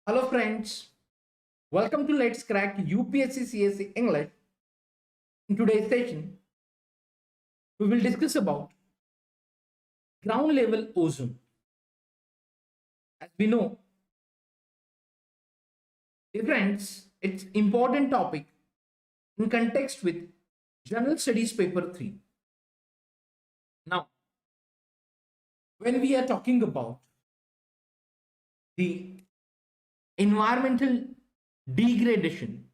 Hello friends, welcome to Let's Crack UPSC CSE English. In today's session, we will discuss about ground level ozone. As we know, dear friends, it's important topic in context with General Studies paper 3. Now, when we are talking about the environmental degradation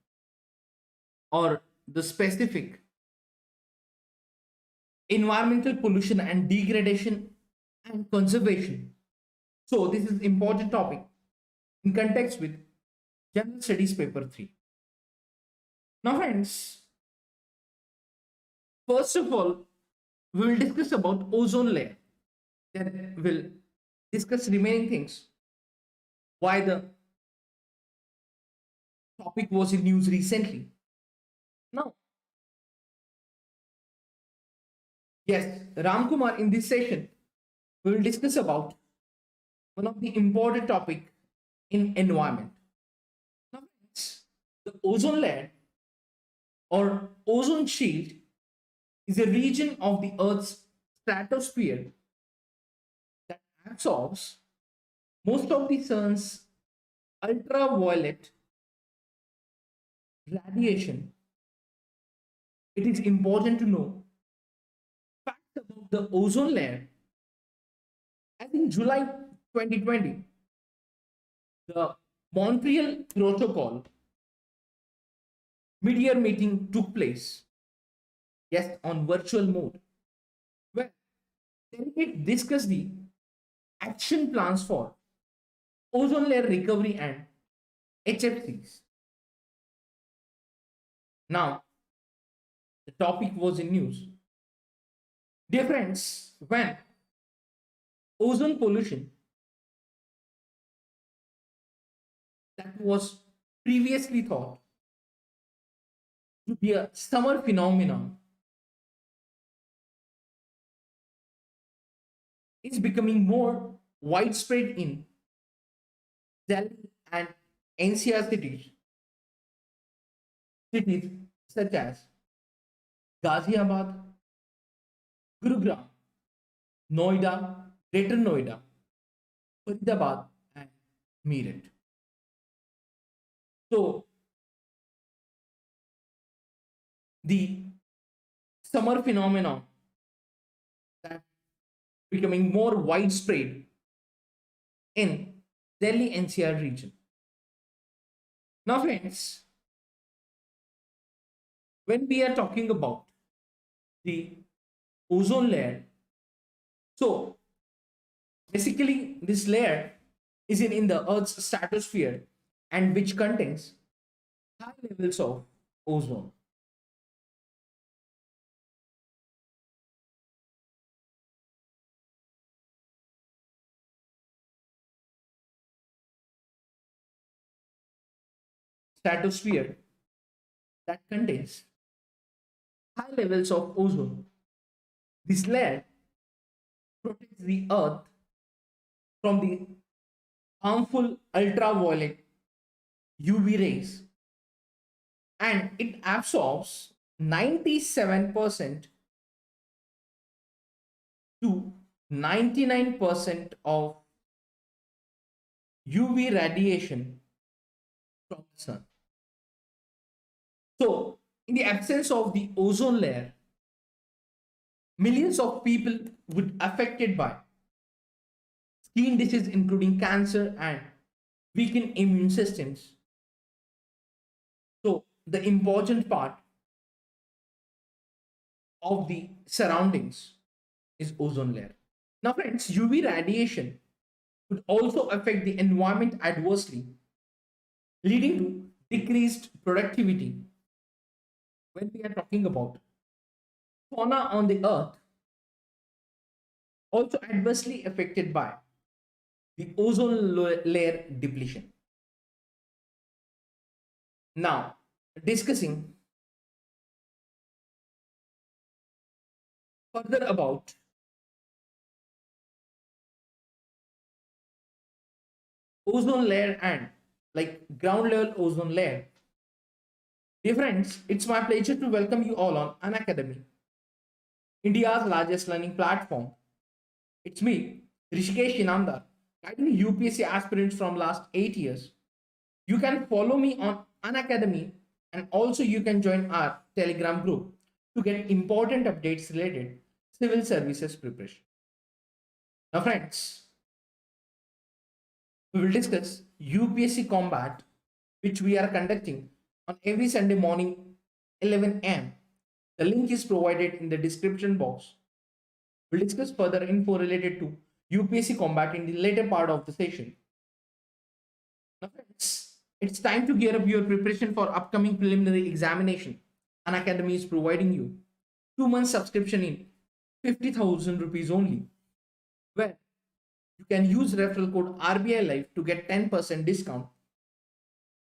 or the specific environmental pollution and degradation and conservation. So this is important topic in context with General Studies paper 3. Now friends, first of all, we will discuss about ozone layer. Then we'll discuss remaining things. Why the topic was in news recently. Now, yes, Ramkumar, in this session, we will discuss about one of the important topic in environment. Now, friends, the ozone layer or ozone shield is a region of the Earth's stratosphere that absorbs most of the sun's ultraviolet radiation. It is important to know facts about the ozone layer. As in July 2020, the Montreal Protocol mid-year meeting took place, yes, on virtual mode, where delegates discussed the action plans for ozone layer recovery and HFCs. Now, the topic was in news. Dear friends, when ozone pollution that was previously thought to be a summer phenomenon is becoming more widespread in Delhi and NCR cities such as Ghaziabad, Gurugram, Noida, Greater Noida, Faridabad, and Meerut. So, the summer phenomenon that becoming more widespread in Delhi NCR region. Now, friends, when we are talking about the ozone layer, so basically this layer is in the Earth's stratosphere and which contains high levels of ozone. Stratosphere that contains high levels of ozone. This layer protects the Earth from the harmful ultraviolet UV rays and it absorbs 97% to 99% of UV radiation from the sun. So, in the absence of the ozone layer, millions of people would affected by skin disease including cancer and weakened immune systems. So, the important part of the surroundings is ozone layer. Now, friends, UV radiation could also affect the environment adversely, leading to decreased productivity. When we are talking about fauna on the earth, also adversely affected by the ozone layer depletion. Now, discussing further about ozone layer and like ground level ozone layer. Dear friends, it's my pleasure to welcome you all on Unacademy, India's largest learning platform. It's me, Rishikesh Inamdar, guiding UPSC aspirants from last 8 years. You can follow me on Unacademy, and also you can join our Telegram group to get important updates related civil services preparation. Now friends, we will discuss UPSC Combat, which we are conducting on every Sunday morning 11 am. The link is provided in the description box. We'll discuss further info related to UPSC Combat in the later part of the session. Now friends, it's time to gear up your preparation for upcoming preliminary examination. Unacademy is providing you 2 month subscription in 50,000 rupees only, where you can use referral code RBI Live to get 10% discount,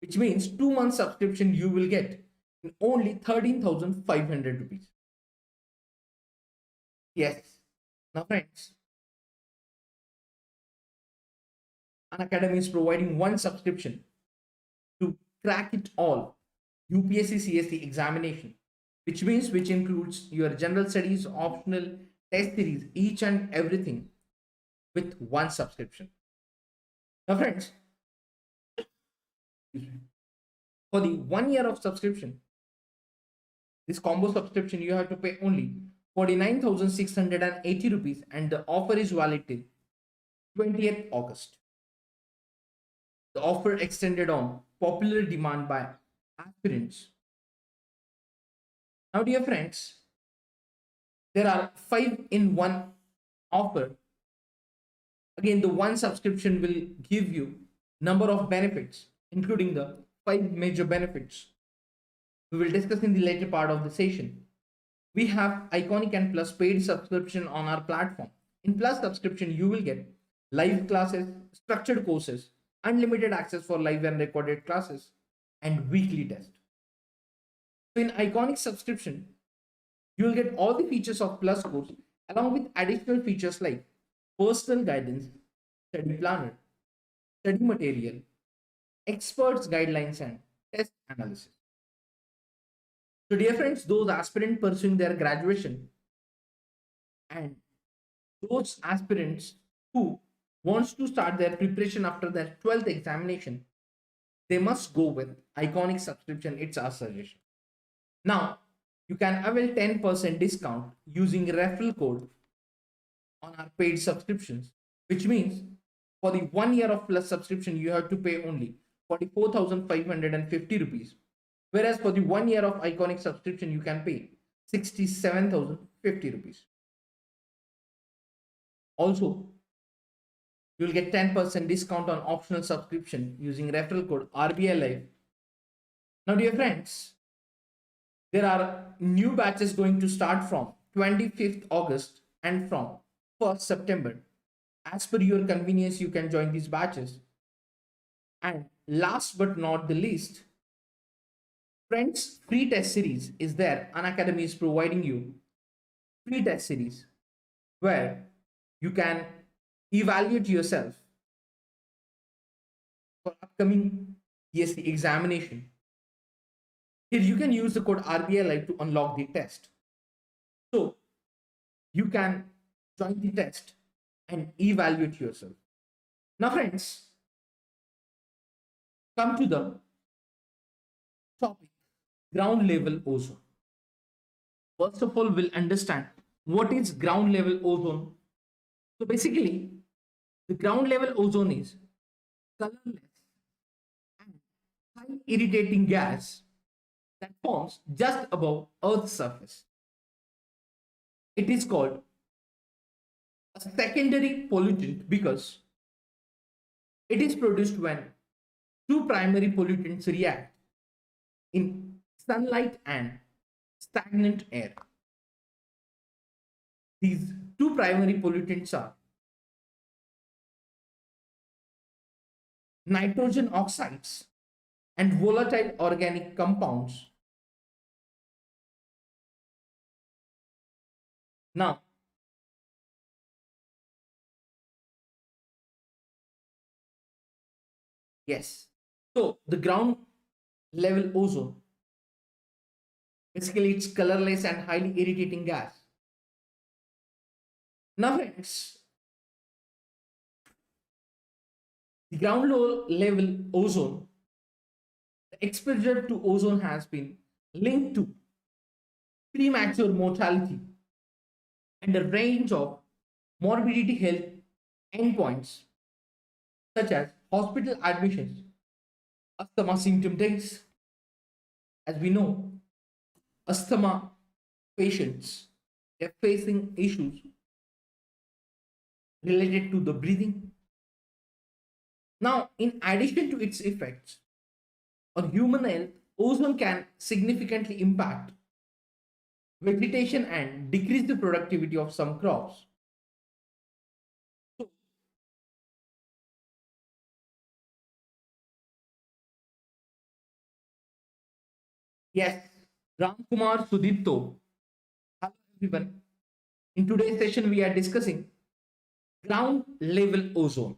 which means 2 month subscription you will get in only 13,500 rupees. Yes. Now friends, Unacademy is providing one subscription to crack it all UPSC CSE examination, which includes your general studies, optional test series, each and everything with one subscription. Now friends, for the 1 year of subscription, this combo subscription you have to pay only 49,680 rupees, and the offer is valid till 20th August. The offer extended on popular demand by aspirants. Now, dear friends, there are 5-in-1 offer. Again, the one subscription will give you number of benefits, including the 5 major benefits we will discuss in the later part of the session. We have Iconic and Plus paid subscription on our platform. In Plus subscription, you will get live classes, structured courses, unlimited access for live and recorded classes, and weekly test. So in Iconic subscription, you will get all the features of Plus course along with additional features like personal guidance, study planner, study material, experts guidelines, and test analysis. So dear friends, those aspirants pursuing their graduation and those aspirants who wants to start their preparation after their 12th examination, they must go with Iconic subscription. It's our suggestion. Now, you can avail 10% discount using referral code on our paid subscriptions, which means for the 1 year of Plus subscription, you have to pay only 44,550 rupees. Whereas for the 1 year of Iconic subscription, you can pay 67,050 rupees. Also, you'll get 10% discount on optional subscription using referral code RBI Live. Now, dear friends, there are new batches going to start from 25th August and from 1st September. As per your convenience, you can join these batches. And last but not the least, friends, free test series is there. Unacademy is providing you free test series where you can evaluate yourself for upcoming CSE examination. Here you can use the code RBI Live to unlock the test. So you can join the test and evaluate yourself. Now friends, come to the topic, ground level ozone. First of all, we'll understand what is ground level ozone. So basically, the ground level ozone is colorless and high irritating gas that forms just above Earth's surface. It is called a secondary pollutant because it is produced when two primary pollutants react in sunlight and stagnant air. These two primary pollutants are nitrogen oxides and volatile organic compounds. Now, yes, So the ground level ozone, basically it's colorless and highly irritating gas. Now friends, the ground level ozone, the exposure to ozone has been linked to premature mortality and a range of morbidity health endpoints such as hospital admissions, asthma symptom days. As we know, asthma patients are facing issues related to the breathing. Now, in addition to its effects on human health, ozone can significantly impact vegetation and decrease the productivity of some crops. So, yes, Ram Kumar Sudipto. Hello everyone. In today's session, we are discussing ground level ozone.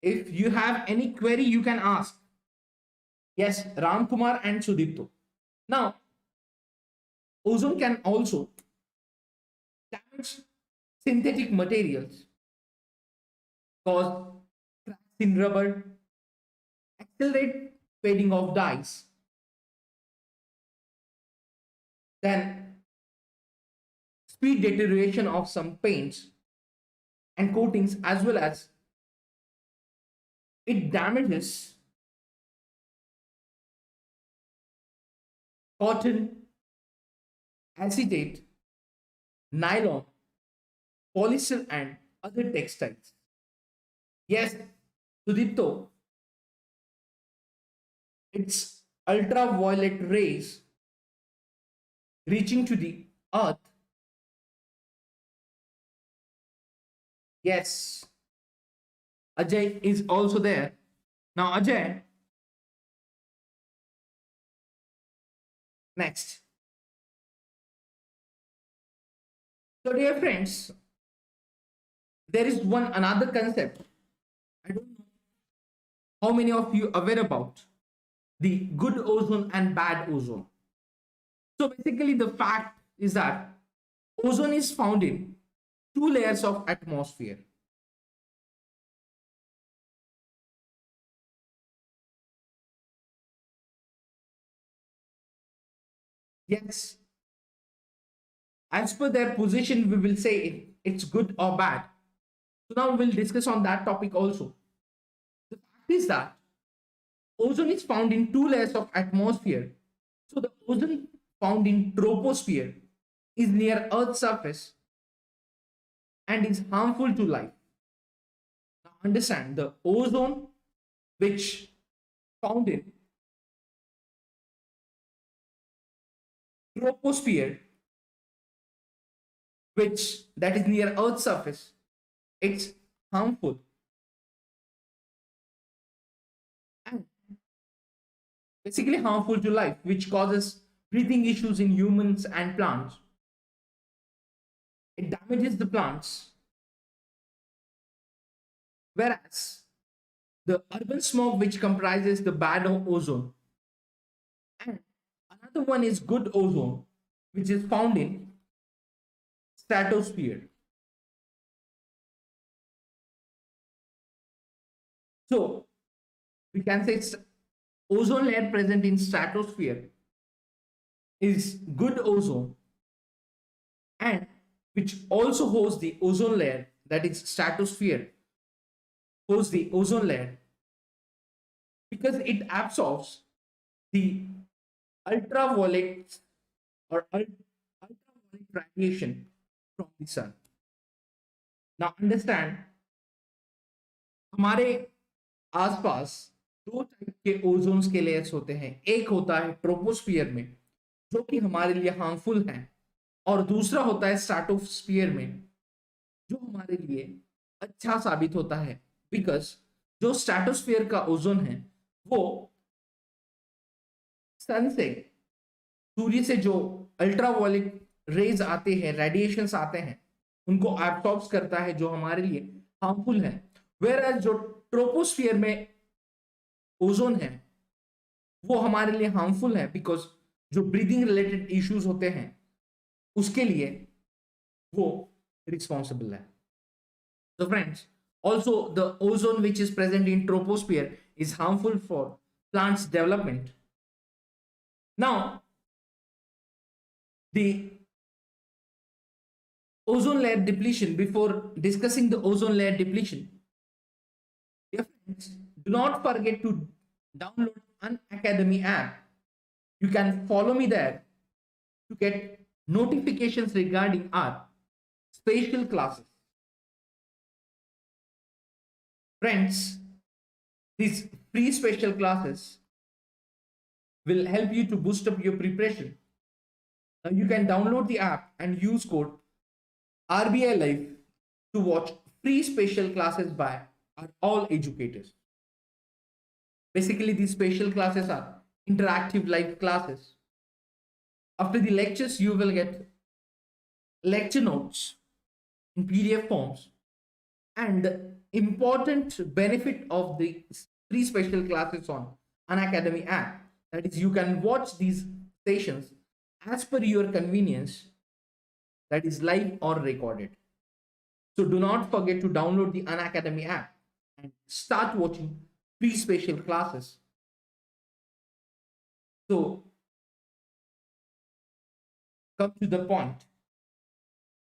If you have any query, you can ask. Yes, Ram Kumar and Sudipto. Now, ozone can also damage synthetic materials, cause cracks in rubber, accelerate fading of dyes, then speed deterioration of some paints and coatings, as well as it damages cotton, acetate, nylon, polyester, and other textiles. Yes, Sudipto, its ultraviolet rays reaching to the earth. Yes, Ajay is also there. Now, Ajay, next. So, dear friends, there is one another concept. I don't know how many of you aware about the good ozone and bad ozone. So basically, the fact is that ozone is found in two layers of atmosphere. Yes, as per their position, we will say it's good or bad. So now we'll discuss on that topic also. The fact is that ozone is found in two layers of atmosphere. So the ozone found in troposphere is near Earth's surface and is harmful to life. Now understand, the ozone which found in troposphere, which that is near Earth's surface, it's harmful and basically harmful to life, which causes breathing issues in humans and plants. It damages the plants. Whereas the urban smog, which comprises the bad ozone, and another one is good ozone, which is found in stratosphere. So we can say ozone layer present in stratosphere is good ozone, and which also hosts the ozone layer, that is stratosphere hosts the ozone layer because it absorbs the ultraviolet or ultraviolet radiation from the sun. Now understand, हमारे आसपास दो type के ओजोन्स के layers होते हैं. एक होता है ट्रोपोस्फियर में जो कि हमारे लिए हार्मफुल है, और दूसरा होता है स्ट्रेटोस्फियर में जो हमारे लिए अच्छा साबित होता है. बिकॉज जो स्ट्रेटोस्फियर का ओजोन है वो सन से, सूर्य से जो अल्ट्रावायलेट रेज आते हैं, रेडिएशंस आते हैं, उनको एब्सॉर्ब करता है जो हमारे लिए हार्मफुल है. वेयर एज जो ट्रोपोस्फियर में ओजोन है वो हमारे लिए हार्मफुल है, बिकॉज जो ब्रीदिंग रिलेटेड इश्यूज होते हैं उसके लिए वो रिस्पॉन्सिबल है. So friends, also the ozone which is present in troposphere is harmful for plants development. Now, the ozone layer depletion, before discussing the ozone layer depletion, dear friends, do not forget to download Unacademy app. You can follow me there to get notifications regarding our spatial classes. Friends, these free spatial classes will help you to boost up your preparation. Now you can download the app and use code RBI Live to watch free special classes by our all educators. Basically, these special classes are interactive live classes. After the lectures, you will get lecture notes in PDF forms, and the important benefit of the free special classes on Unacademy app, that is, you can watch these sessions as per your convenience, that is live or recorded. So do not forget to download the Unacademy app and start watching free special classes. So come to the point.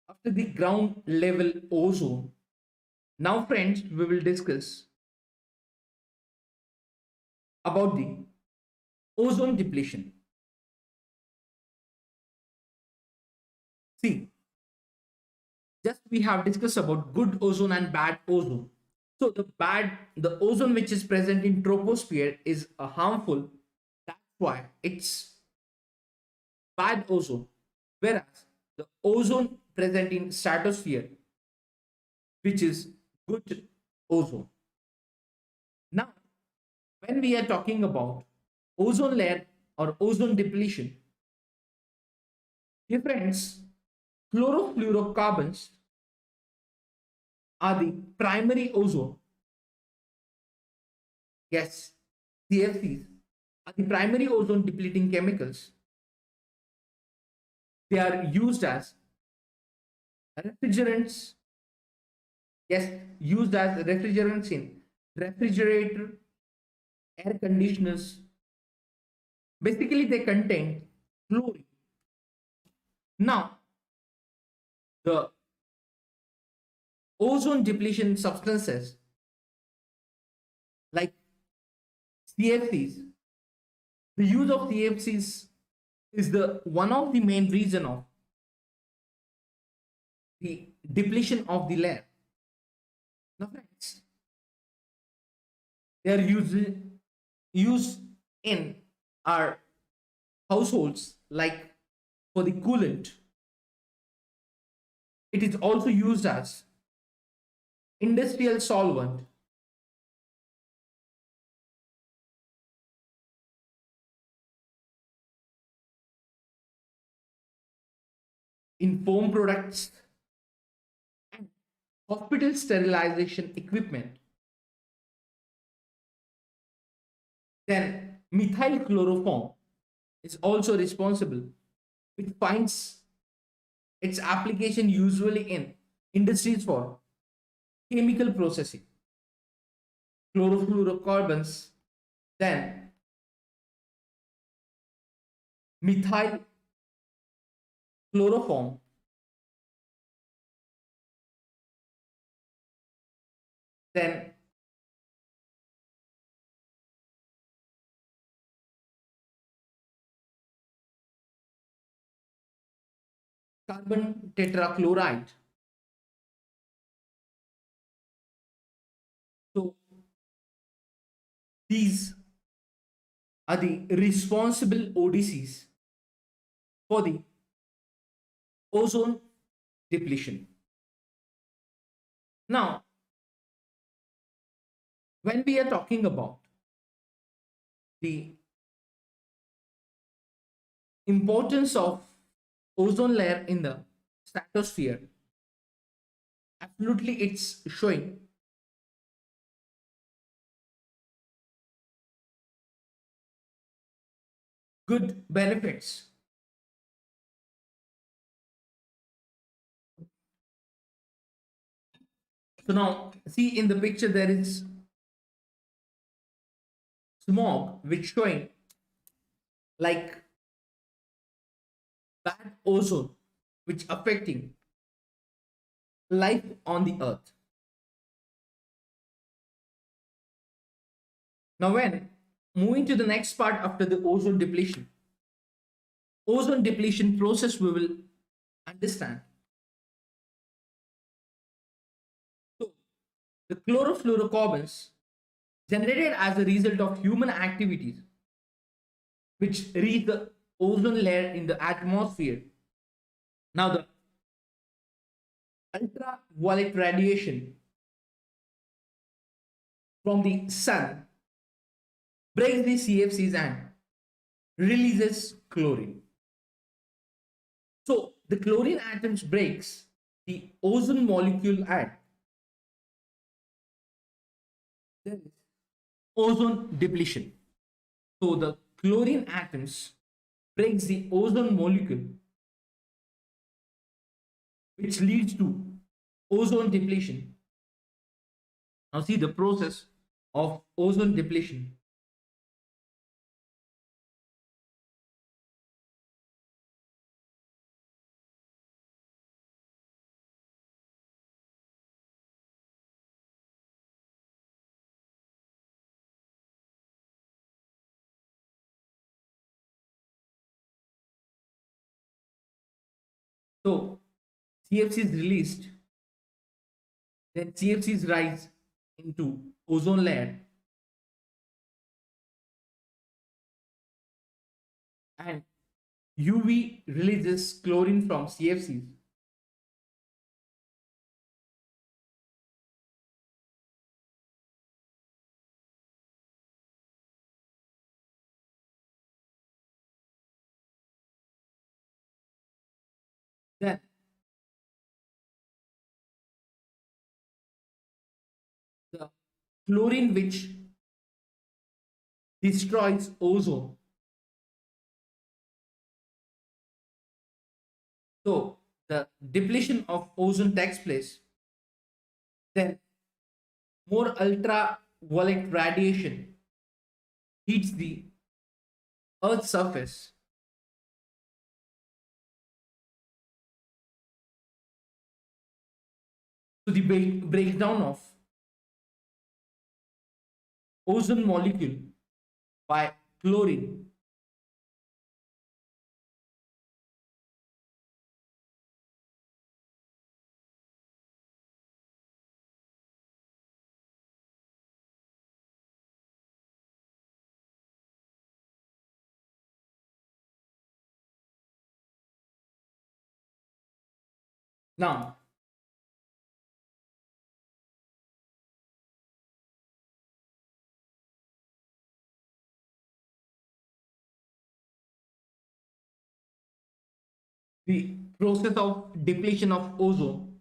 After the ground level ozone, now friends, we will discuss about the ozone depletion. See, just we have discussed about good ozone and bad ozone. So the ozone which is present in troposphere is harmful. That's why it's bad ozone. Whereas the ozone present in stratosphere, which is good ozone. Now, when we are talking about ozone layer or ozone depletion, dear friends, chlorofluorocarbons are the primary ozone. Yes, CFCs are the primary ozone depleting chemicals. They are used as refrigerants. Yes, used as refrigerants in refrigerator, air conditioners. Basically, they contain chlorine. Now, the ozone depletion substances like CFCs, the use of CFCs is the one of the main reason of the depletion of the layer. Now, friends, they are used in our households like for the coolant. It is also used as industrial solvent. In foam products and hospital sterilization equipment. Then methyl chloroform is also responsible, which finds its application usually in industries for chemical processing. Chlorofluorocarbons, then methyl chloroform, then carbon tetrachloride. So these are the responsible ODCs for the ozone depletion. Now, when we are talking about the importance of ozone layer in the stratosphere, absolutely it's showing good benefits. So now see in the picture there is smog which showing like bad ozone which affecting life on the earth. Now when moving to the next part after the ozone depletion process we will understand. So the chlorofluorocarbons generated as a result of human activities which reach the ozone layer in the atmosphere. Now the ultraviolet radiation from the sun breaks the CFCs and releases chlorine. So the chlorine atoms breaks the ozone molecule and there is ozone depletion. So the chlorine atoms breaks the ozone molecule which leads to ozone depletion. Now see the process of ozone depletion. So CFC is released, then CFCs rise into ozone layer and UV releases chlorine from CFCs. Then the chlorine which destroys ozone. So the depletion of ozone takes place. Then more ultraviolet radiation heats the Earth's surface. So the breakdown of ozone molecule by chlorine. Now the process of depletion of ozone.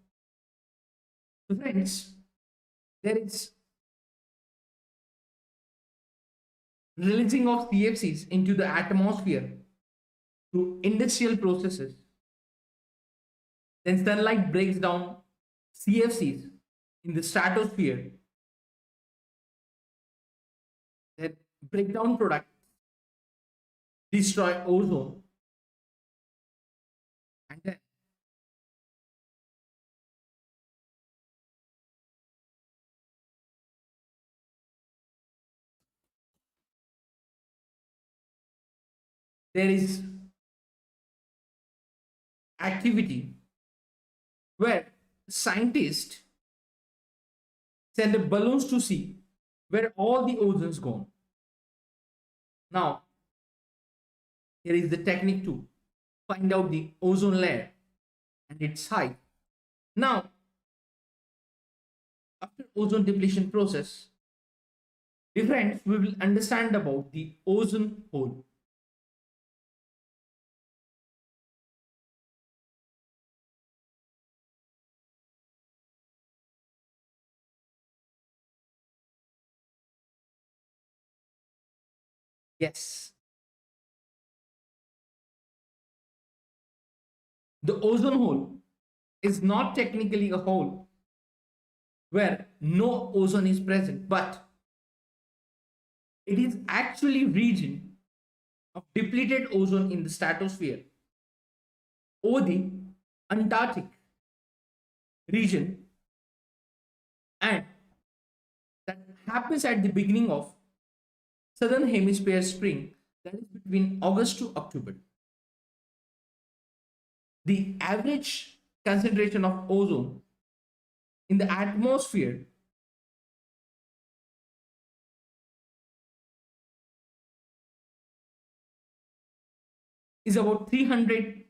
So friends, there is releasing of CFCs into the atmosphere through industrial processes. Then sunlight breaks down CFCs in the stratosphere. Then breakdown products destroy ozone. And then there is activity where scientists send balloons to see where all the ozone's gone. Now, here is the technique to find out the ozone layer and its height. Now, after ozone depletion process, friends, we will understand about the ozone hole. Yes, The ozone hole is not technically a hole where no ozone is present, but it is actually region of depleted ozone in the stratosphere or the Antarctic region, and that happens at the beginning of southern hemisphere spring, that is between August to October. The average concentration of ozone in the atmosphere is about 300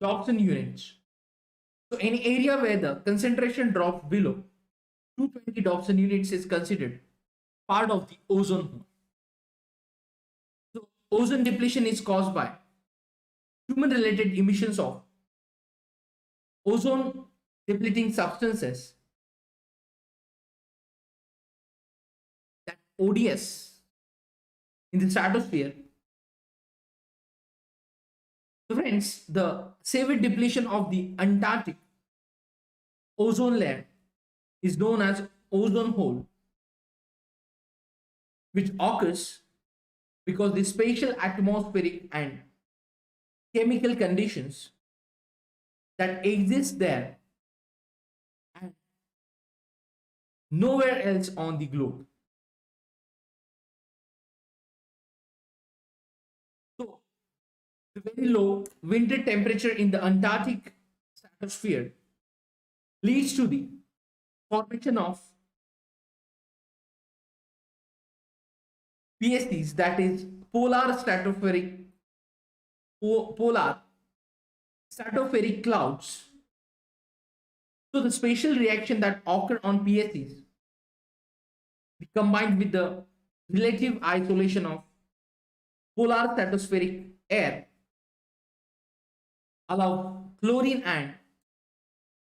Dobson units. So any area where the concentration drops below 220 Dobson units is considered part of the ozone hole. So ozone depletion is caused by human related emissions of ozone depleting substances, that ODS, in the stratosphere. So friends, the severe depletion of the Antarctic ozone layer is known as ozone hole, which occurs because the spatial, atmospheric, and chemical conditions that exist there and nowhere else on the globe. So, the very low winter temperature in the Antarctic stratosphere leads to the formation of PSCs, that is polar stratospheric clouds. So the spatial reaction that occur on PSCs combined with the relative isolation of polar stratospheric air allow chlorine and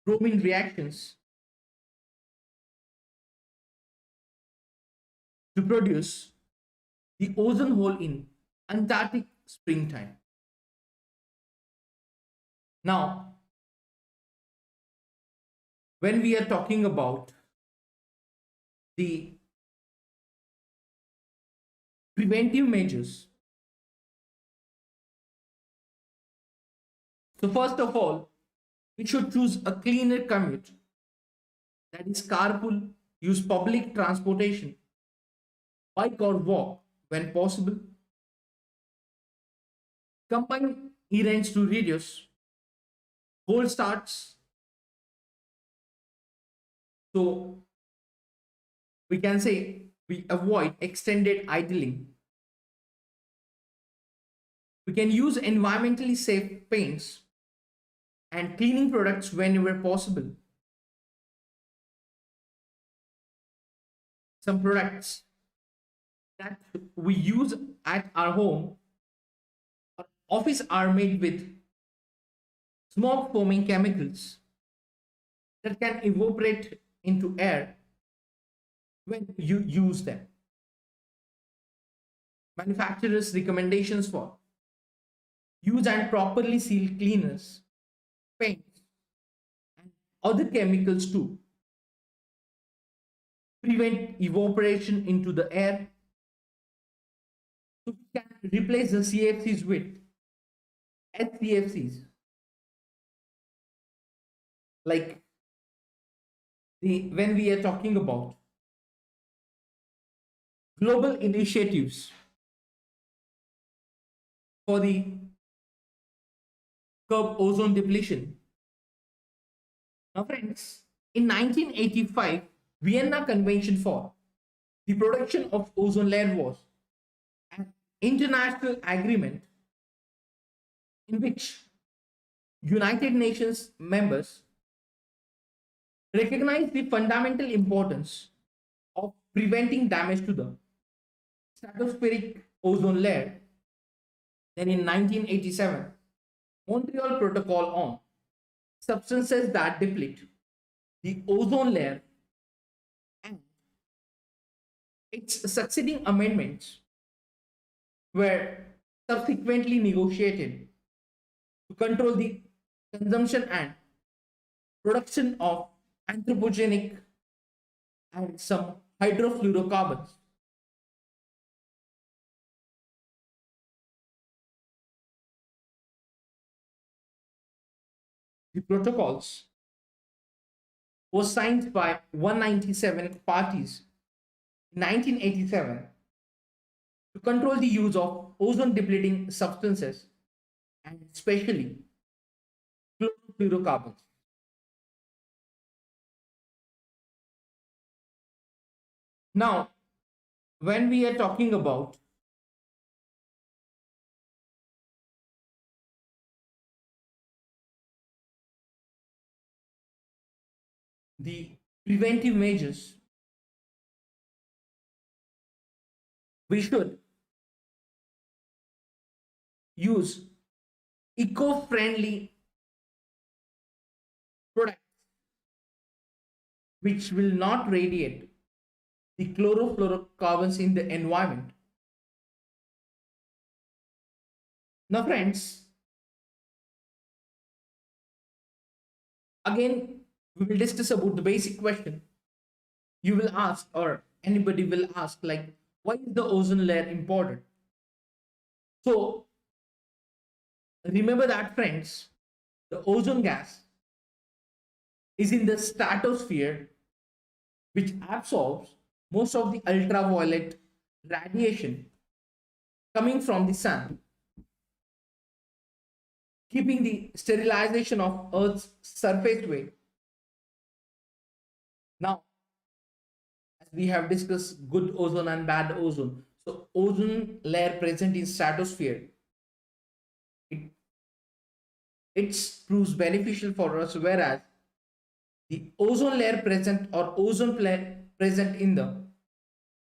bromine reactions to produce the ozone hole in Antarctic springtime. Now, when we are talking about the preventive measures, so first of all, we should choose a cleaner commute, that is carpool, use public transportation, bike or walk when possible, combine errands to reduce cold starts. So we can say we avoid extended idling. We can use environmentally safe paints and cleaning products whenever possible. Some products that we use at our home or office are made with smoke forming chemicals that can evaporate into air when you use them. Manufacturers' recommendations for use and properly seal cleaners, paints, and other chemicals to prevent evaporation into the air. So we can replace the CFCs with HCFCs, like when we are talking about global initiatives for the curb ozone depletion. Now friends, in 1985, Vienna Convention for the Production of Ozone Layer was an international agreement in which United Nations members recognize the fundamental importance of preventing damage to the stratospheric ozone layer. Then in 1987, Montreal Protocol on Substances that Deplete the Ozone Layer and its succeeding amendments were subsequently negotiated to control the consumption and production of anthropogenic and some hydrofluorocarbons. The protocols was signed by 197 parties in 1987 to control the use of ozone depleting substances and especially chlorofluorocarbons. Now, when we are talking about the preventive measures, we should use eco-friendly products which will not radiate the chlorofluorocarbons in the environment. Now, friends, again, we will discuss about the basic question. You will ask, or anybody will ask, like, why is the ozone layer important? So, remember that, friends, the ozone gas is in the stratosphere, which absorbs most of the ultraviolet radiation coming from the sun, keeping the sterilization of Earth's surface way. Now, as we have discussed good ozone and bad ozone, so ozone layer present in stratosphere, it proves beneficial for us, whereas the ozone layer present or ozone layer present in the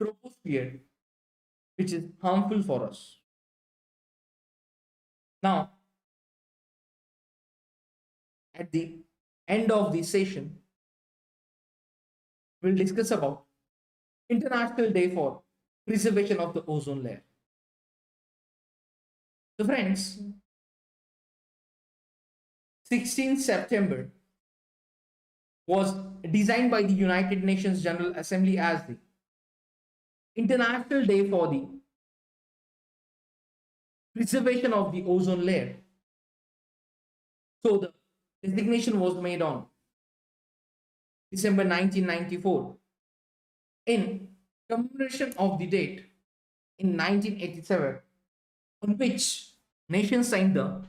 troposphere, which is harmful for us. Now, at the end of the session, we'll discuss about International Day for Preservation of the Ozone Layer. So, friends, 16th September was designed by the United Nations General Assembly as the International Day for the Preservation of the Ozone Layer. So the designation was made on December 1994 in commemoration of the date in 1987 on which nations signed the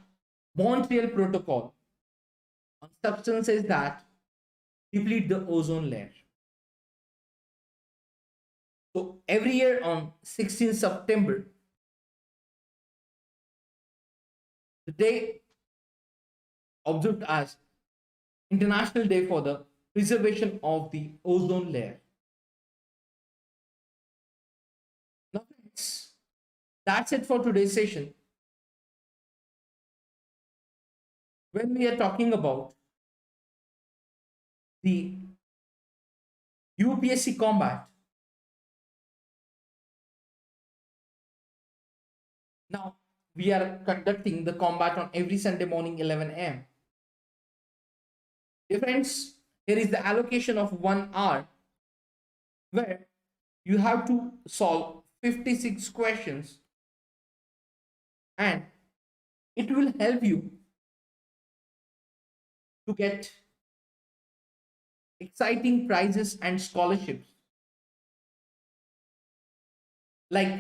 Montreal Protocol on substances that deplete the ozone layer. So every year on 16th September, the day observed as International Day for the Preservation of the Ozone Layer. Now, friends, that's it for today's session. When we are talking about the UPSC Combat, now we are conducting the combat on every Sunday morning 11 a.m. Dear friends, here is the allocation of 1 hour where you have to solve 56 questions and it will help you to get exciting prizes and scholarships. Like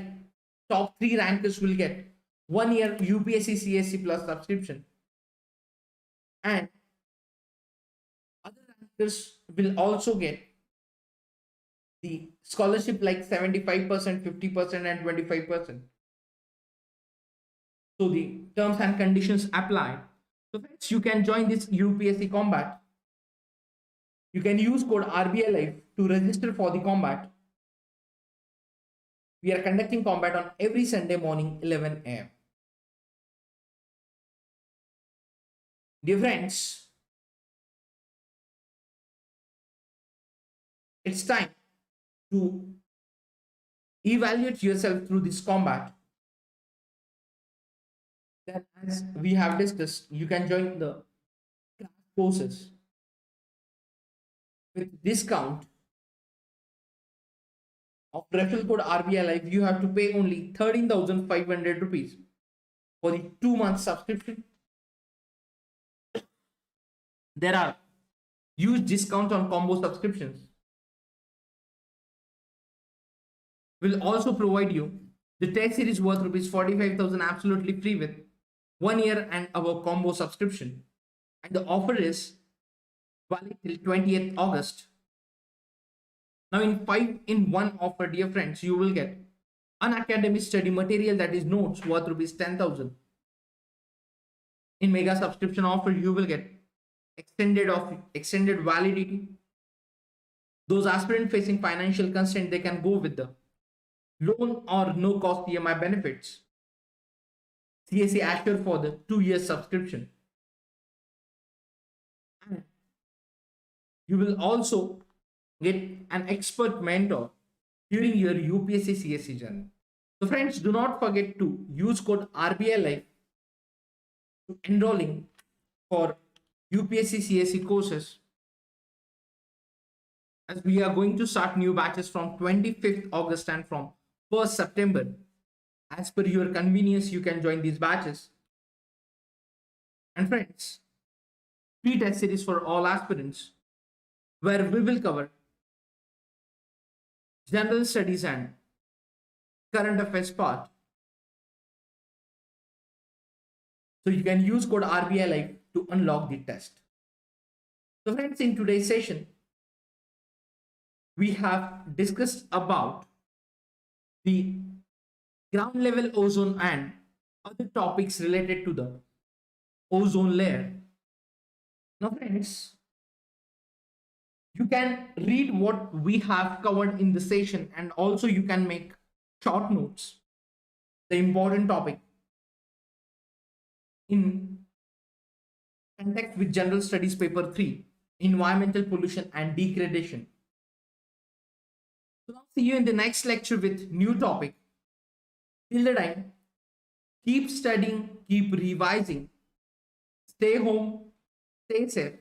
top 3 rankers will get 1 year UPSC CSE plus subscription, and other rankers will also get the scholarship like 75%, 50%, and 25%. So the terms and conditions apply. So friends, you can join this UPSC combat. You can use code RBLIFE to register for the combat. We are conducting combat on every Sunday morning 11 a.m. Dear friends, it's time to evaluate yourself through this combat. Then, as we have discussed, you can join the courses with discount of referral code RBI Live, you have to pay only 13,500 rupees for the 2 month subscription. There are huge discounts on combo subscriptions. Will also provide you the test series worth rupees 45,000 absolutely free with 1 year and above combo subscription. And the offer is valid till 20th August. Now, in 5-in-1 offer, dear friends, you will get Unacademy study material, that is notes, worth rupees 10,000. In mega subscription offer, you will get extended validity. Those aspirant facing financial constraint, they can go with the loan or no cost EMI benefits. CSE Assure for the 2 year subscription. And you will also get an expert mentor during your UPSC CSE journey. So friends, do not forget to use code RBI Live to enrolling for UPSC CSE courses, as we are going to start new batches from 25th August and from 1st September. As per your convenience, you can join these batches. And friends, free test series for all aspirants, where we will cover general studies and current affairs part. So you can use code RBI Live to unlock the test. So friends, in today's session, we have discussed about the ground level ozone and other topics related to the ozone layer. Now friends, you can read what we have covered in the session, and also you can make short notes, the important topic in context with general studies paper 3, environmental pollution and degradation. So now see you in the next lecture with new topic. Till the time, keep studying, keep revising, stay home, stay safe,